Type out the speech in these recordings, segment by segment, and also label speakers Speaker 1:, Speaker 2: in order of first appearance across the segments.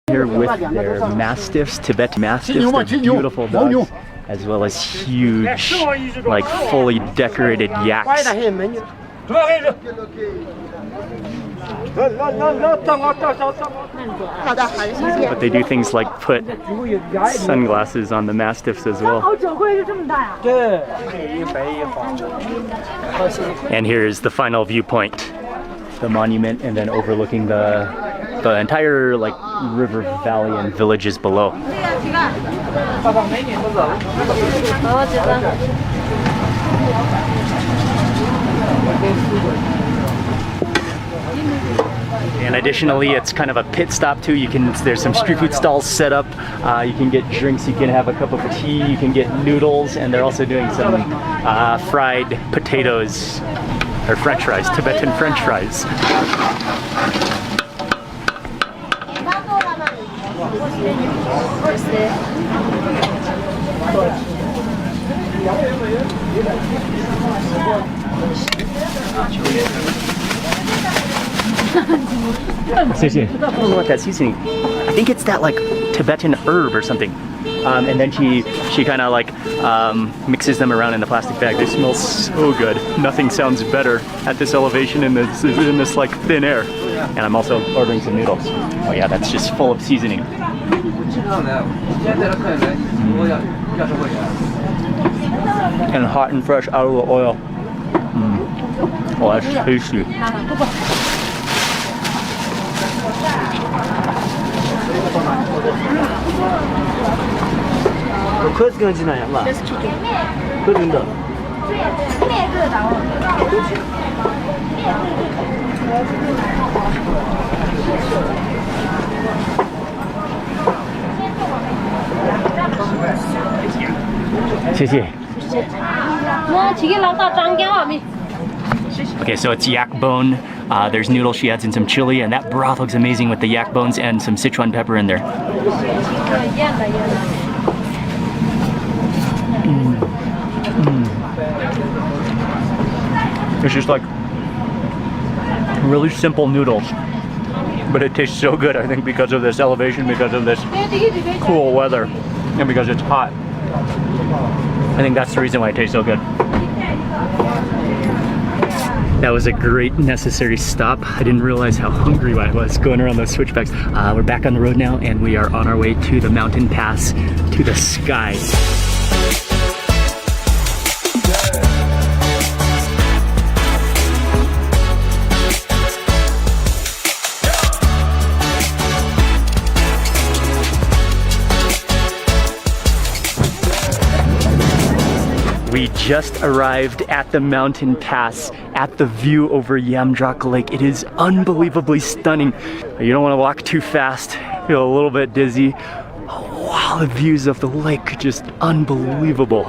Speaker 1: Here with their mastiffs, Tibetan mastiffs, they're beautiful dogs, as well as huge, like fully decorated yaks. But they do things like put sunglasses on the mastiffs as well. And here's the final viewpoint, the monument, and then overlooking the entire like river valley and villages below. And additionally, it's kind of a pit stop too. There's some street food stalls set up. You can get drinks, you can have a cup of tea, you can get noodles, and they're also doing some fried potatoes, or French fries, Tibetan French fries. I don't know what that seasoning. I think it's that like Tibetan herb or something. And then she kind of like mixes them around in the plastic bag. They smell so good. Nothing sounds better at this elevation in this like thin air. And I'm also ordering some noodles. Oh yeah, that's just full of seasoning. And hot and fresh out of the oil. Oh, that's tasty. Okay, so it's yak bone. There's noodle she adds in some chili, and that broth looks amazing with the yak bones and some Sichuan pepper in there. It's just like really simple noodles, but it tastes so good, I think, because of this elevation, because of this cool weather, and because it's hot. I think that's the reason why it tastes so good. That was a great necessary stop. I didn't realize how hungry I was going around those switchbacks. We're back on the road now, and we are on our way to the mountain pass, to the sky. We just arrived at the mountain pass, at the view over Yamdrak Lake. It is unbelievably stunning. You don't want to walk too fast, feel a little bit dizzy. Oh, wow, the views of the lake, just unbelievable.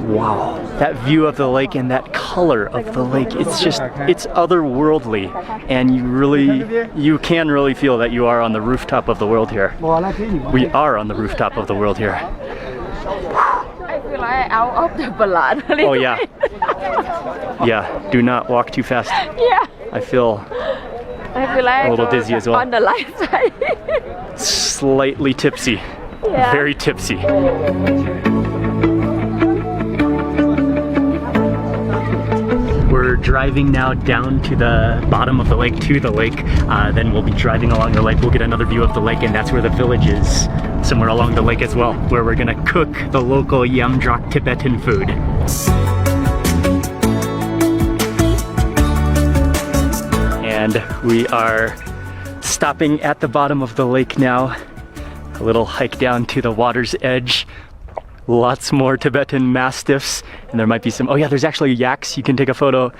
Speaker 1: Wow, that view of the lake and that color of the lake, it's otherworldly. And you can really feel that you are on the rooftop of the world here. We are on the rooftop of the world here.
Speaker 2: I feel like out of the balloon.
Speaker 1: Oh yeah. Yeah, do not walk too fast.
Speaker 2: Yeah.
Speaker 1: I feel
Speaker 2: like
Speaker 1: a little dizzy as well.
Speaker 2: On the light side.
Speaker 1: Slightly tipsy.
Speaker 2: Yeah.
Speaker 1: Very tipsy. We're driving now down to the bottom of the lake, to the lake. Then we'll be driving along the lake. We'll get another view of the lake, and that's where the village is, somewhere along the lake as well, where we're gonna cook the local Yamdrak Tibetan food. And we are stopping at the bottom of the lake now. A little hike down to the water's edge. Lots more Tibetan mastiffs, and there might be some, oh yeah, there's actually yaks. You can take a photo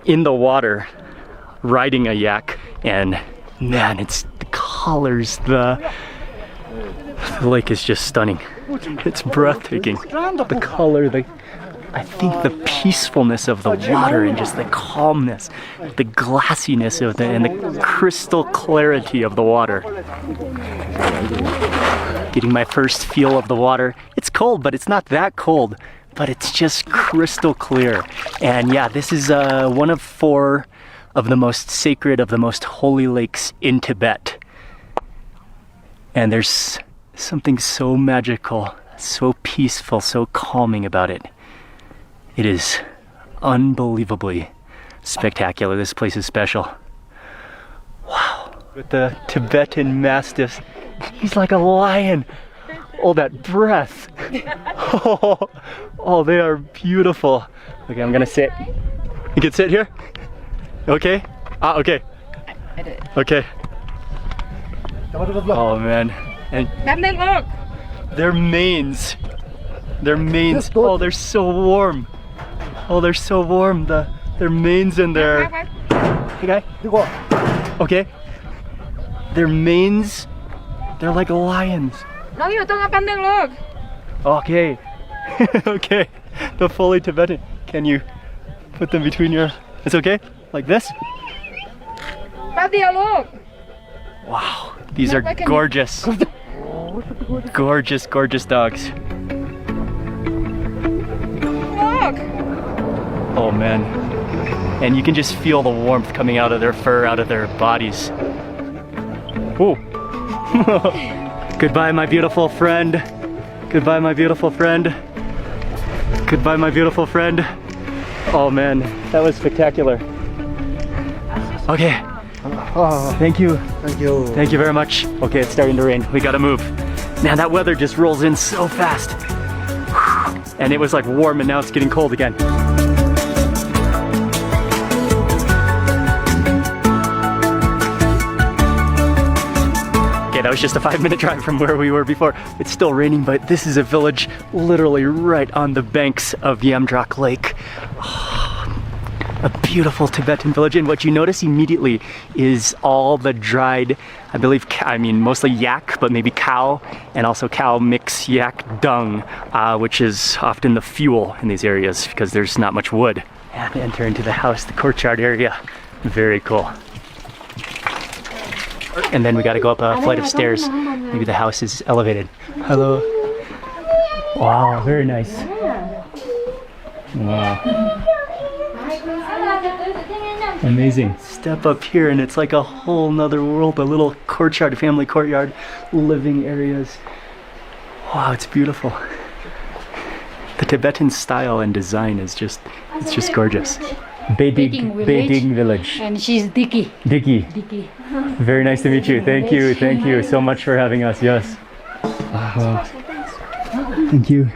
Speaker 1: in the water riding a yak, and man, it's the colors, the lake is just stunning. It's breathtaking. The color, I think the peacefulness of the water and just the calmness, the glassiness of and the crystal clarity of the water. Getting my first feel of the water. It's cold, but it's not that cold, but it's just crystal clear. And yeah, this is one of 4 of the most sacred, of the most holy lakes in Tibet. And there's something so magical, so peaceful, so calming about it. It is unbelievably spectacular. This place is special. Wow. With the Tibetan Mastiffs, he's like a lion. Oh, that breath. Oh, they are beautiful. Okay, I'm gonna sit. You can sit here? Okay? Okay. Okay. Oh man. And their manes. Oh, they're so warm. Oh, they're so warm. Their manes and their... Hey guy. Okay. Their manes, they're like lions. Okay. Okay. The fully Tibetan. Can you put them between your... It's okay? Like this? Wow. These are gorgeous. Gorgeous, gorgeous dogs. Oh man. And you can just feel the warmth coming out of their fur, out of their bodies. Ooh. Goodbye, my beautiful friend. Goodbye, my beautiful friend. Goodbye, my beautiful friend. Oh man, that was spectacular. Okay. Thank you.
Speaker 3: Thank you.
Speaker 1: Thank you very much. Okay, it's starting to rain. We gotta move. Man, that weather just rolls in so fast. And it was like warm and now it's getting cold again. Okay, that was just a 5-minute drive from where we were before. It's still raining, but this is a village literally right on the banks of Yamdrak Lake. A beautiful Tibetan village, and what you notice immediately is all the dried, mostly yak, but maybe cow, and also cow mix yak dung, which is often the fuel in these areas because there's not much wood. And enter into the house, the courtyard area. Very cool. And then we gotta go up a flight of stairs. Maybe the house is elevated. Hello. Wow, very nice. Wow. Amazing. Step up here and it's like a whole nother world, a little courtyard, family courtyard, living areas. Wow, it's beautiful. The Tibetan style and design is just gorgeous. Beiding village.
Speaker 4: And she's Dicky.
Speaker 1: Dicky. Very nice to meet you. Thank you so much for having us. Yes. Thank you.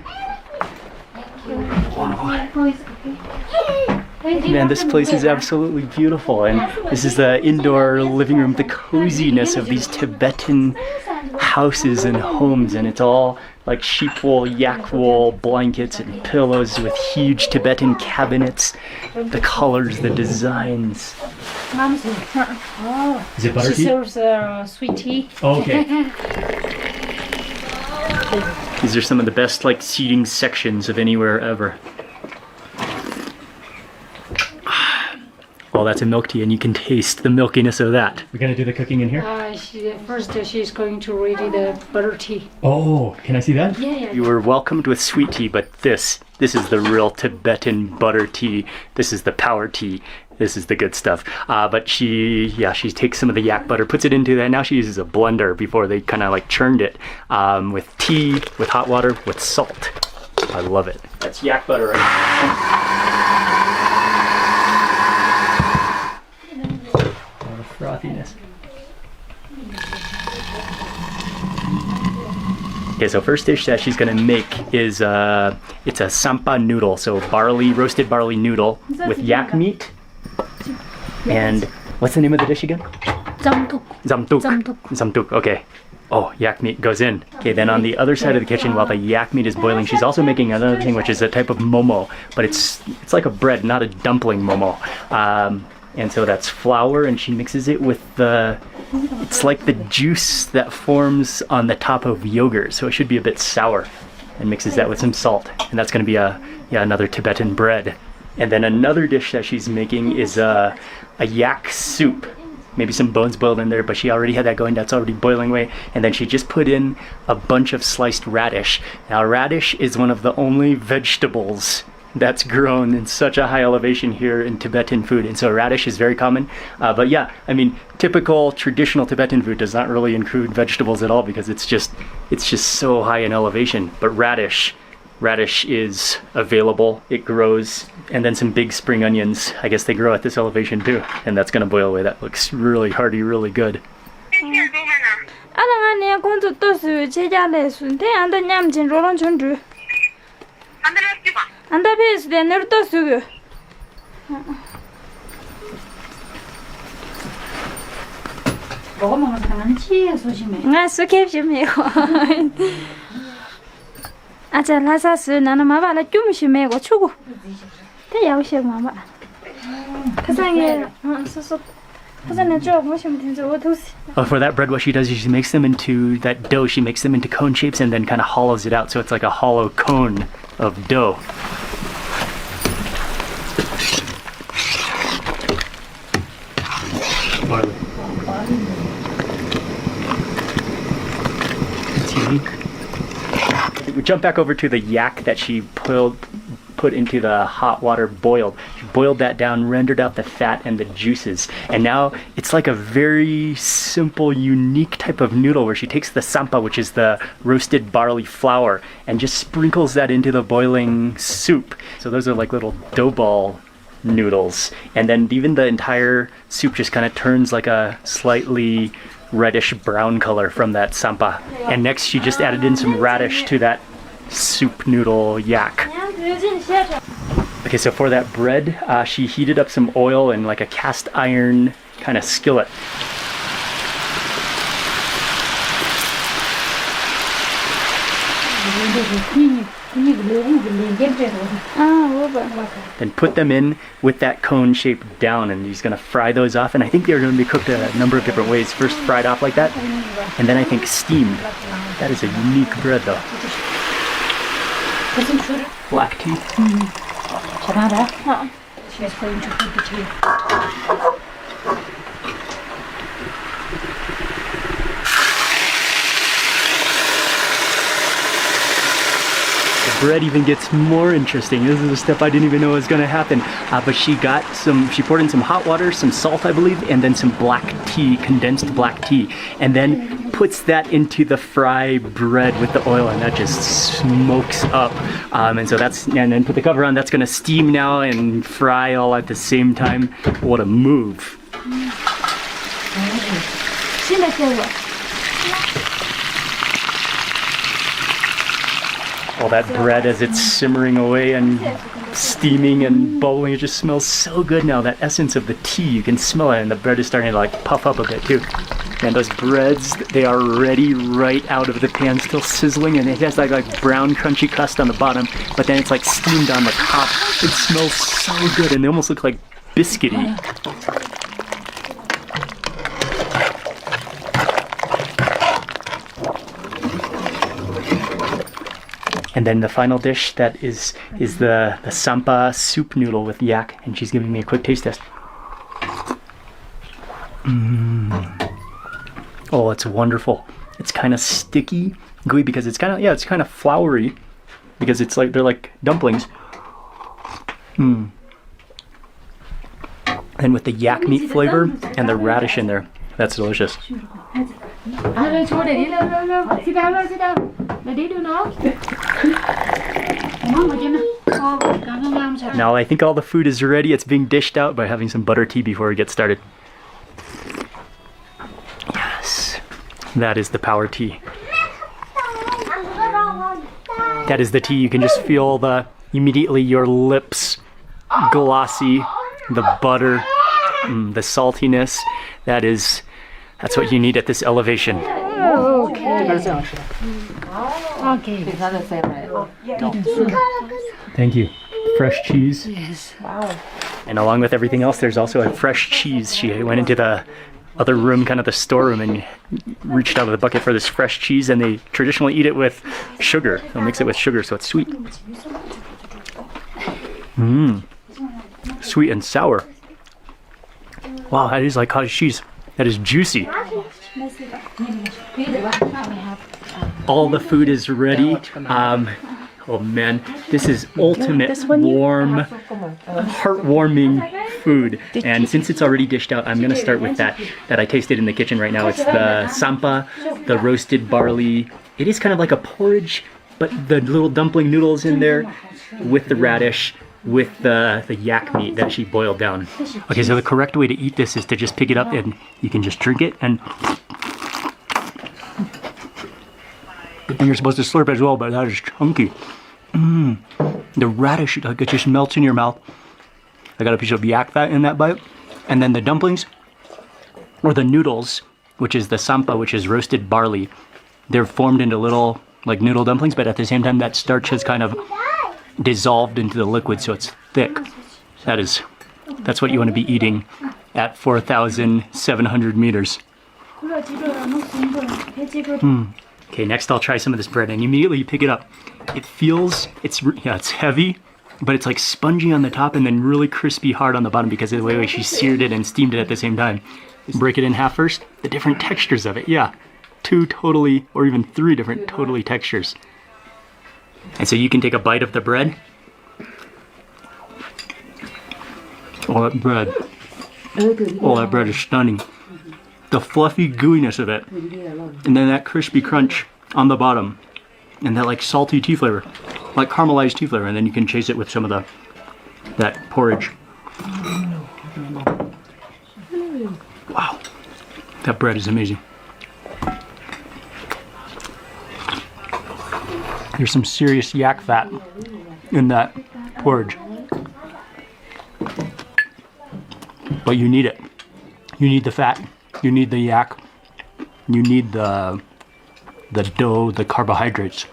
Speaker 1: Man, this place is absolutely beautiful, and this is the indoor living room, the coziness of these Tibetan houses and homes, and it's all like sheep wool, yak wool, blankets and pillows with huge Tibetan cabinets, the colors, the designs. Is it butter tea?
Speaker 4: She serves sweet tea.
Speaker 1: Oh, okay. These are some of the best seating sections of anywhere ever. Well, that's a milk tea, and you can taste the milkiness of that. We're gonna do the cooking in here?
Speaker 4: First, she's going to ready the butter tea.
Speaker 1: Oh, can I see that?
Speaker 4: Yeah.
Speaker 1: You were welcomed with sweet tea, but this is the real Tibetan butter tea. This is the power tea. This is the good stuff. But she takes some of the yak butter, puts it into that. Now she uses a blender before they kind of churned it with tea, with hot water, with salt. I love it. That's yak butter right now. Frothiness. Okay, so first dish that she's gonna make is it's a sampa noodle, so roasted barley noodle with yak meat. And what's the name of the dish again? Zamtuk. Okay. Oh, yak meat goes in. Okay, then on the other side of the kitchen, while the yak meat is boiling, she's also making another thing, which is a type of momo, but it's like a bread, not a dumpling momo. And so that's flour, and she mixes it with it's like the juice that forms on the top of yogurt, so it should be a bit sour, and mixes that with some salt. And that's gonna be another Tibetan bread. And then another dish that she's making is a yak soup. Maybe some bones boiled in there, but she already had that going, that's already boiling away. And then she just put in a bunch of sliced radish. Now radish is one of the only vegetables that's grown in such a high elevation here in Tibetan food. And so radish is very common. But yeah, I mean, typical traditional Tibetan food does not really include vegetables at all because it's just so high in elevation. But radish is available. It grows. And then some big spring onions. I guess they grow at this elevation too. And that's going to boil away. That looks really hearty, really good.
Speaker 3: 아랑아니야 콘도 또스 제자래 순대 안다 냠진 로런 전주 안다 베스 데 너도 쓰고
Speaker 4: 먹으면 상한치 소심해.
Speaker 3: 나 스케프심이고 아자 라사스 나는 마바라 좀 심해고 추고 대 야우시 마바 가상에 소소
Speaker 1: For that bread, what she does is she makes them into that dough. She makes them into cone shapes and then kind of hollows it out, so it's like a hollow cone of dough. Barley. Tea. We jump back over to the yak that she put into the hot water boiled. She boiled that down, rendered out the fat and the juices. And now it's like a very simple, unique type of noodle where she takes the sampa, which is the roasted barley flour, and just sprinkles that into the boiling soup. So those are like little dough ball noodles. And then even the entire soup just kind of turns like a slightly reddish brown color from that sampa. And next she just added in some radish to that soup noodle yak. Okay, so for that bread, she heated up some oil in like a cast iron kind of skillet. Then put them in with that cone shape down, and he's gonna fry those off. And I think they're gonna be cooked a number of different ways. First fried off like that, and then I think steamed. That is a unique bread though. Black tea.
Speaker 4: She's going to put the tea.
Speaker 1: Bread even gets more interesting. This is a step I didn't even know was going to happen. But she poured in some hot water, some salt, I believe, and then some black tea, condensed black tea, and then puts that into the fry bread with the oil, and that just smokes up. And then put the cover on. That's going to steam now and fry all at the same time. What a move! All that bread as it's simmering away and steaming and bubbling, it just smells so good now. That essence of the tea, you can smell it, and the bread is starting to like puff up a bit too. And those breads, they are ready right out of the pan, still sizzling, and it has like brown crunchy crust on the bottom, but then it's like steamed on the top. It smells so good, and they almost look like biscuity. And then the final dish that is the sampa soup noodle with yak, and she's giving me a quick taste test. Oh, it's wonderful. It's kind of sticky, gooey, because it's kind of floury, because it's like they're like dumplings. And with the yak meat flavor and the radish in there, that's delicious. Now I think all the food is ready. It's being dished out by having some butter tea before we get started. Yes, that is the power tea. That is the tea. You can just feel immediately your lips glossy, the butter, the saltiness. That's what you need at this elevation. Thank you. Fresh cheese.
Speaker 4: Yes. Wow.
Speaker 1: And along with everything else, there's also a fresh cheese. She went into the other room, kind of the storeroom, and reached out of the bucket for this fresh cheese, and they traditionally eat it with sugar. They'll mix it with sugar so it's sweet. Sweet and sour. Wow, that is like cottage cheese. That is juicy. All the food is ready. Oh man, this is ultimate warm, heartwarming food. And since it's already dished out, I'm gonna start with that I tasted in the kitchen right now. It's the sampa, the roasted barley. It is kind of like a porridge, but the little dumpling noodles in there with the radish, with the yak meat that she boiled down. Okay, so the correct way to eat this is to just pick it up and you can just drink it and you're supposed to slurp as well, but that is chunky. The radish, like, it just melts in your mouth. I got a piece of yak fat in that bite. And then the dumplings, or the noodles, which is the sampa, which is roasted barley. They're formed into little, like, noodle dumplings, but at the same time that starch has kind of dissolved into the liquid, so it's thick. That's what you want to be eating at 4,700 meters. Okay, next I'll try some of this bread, and immediately you pick it up. It feels, it's heavy, but it's like spongy on the top and then really crispy hard on the bottom because of the way she seared it and steamed it at the same time. Break it in half first. The different textures of it, yeah. 2 totally, or even 3 different totally textures. And so you can take a bite of the bread. Oh, that bread is stunning. The fluffy gooiness of it, and then that crispy crunch on the bottom, and that like salty tea flavor, like caramelized tea flavor, and then you can chase it with some of that porridge. Wow, that bread is amazing. There's some serious yak fat in that porridge, but you need it. You need the fat. You need the yak. You need the dough, the carbohydrates.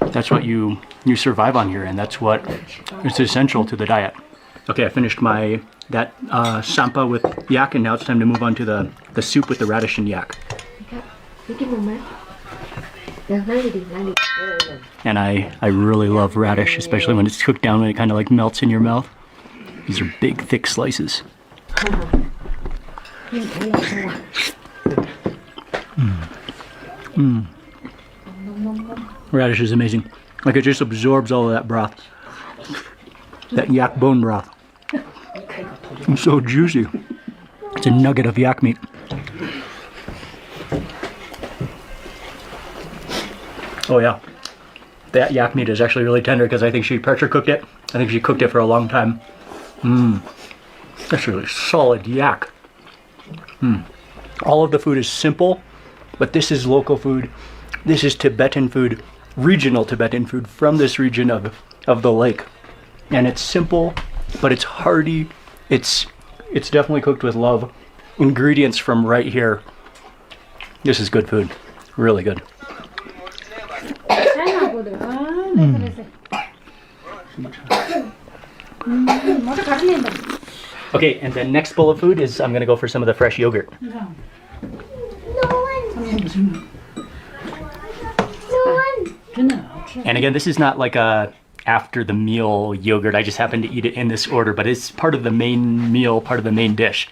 Speaker 1: That's what you survive on here, and that's what is essential to the diet. Okay, I finished that sampa with yak, and now it's time to move on to the soup with the radish and yak. And I really love radish, especially when it's cooked down and it kind of like melts in your mouth. These are big, thick slices. Radish is amazing. Like, it just absorbs all of that broth. That yak bone broth. It's so juicy. It's a nugget of yak meat. Oh yeah. That yak meat is actually really tender because I think she pressure cooked it. I think she cooked it for a long time. That's really solid yak. All of the food is simple, but this is local food. This is Tibetan food, regional Tibetan food from this region of the lake. And it's simple, but it's hearty. It's definitely cooked with love. Ingredients from right here. This is good food. Really good. Okay, and the next bowl of food is I'm gonna go for some of the fresh yogurt. And again, this is not like a after the meal yogurt. I just happen to eat it in this order, but it's part of the main meal, part of the main dish.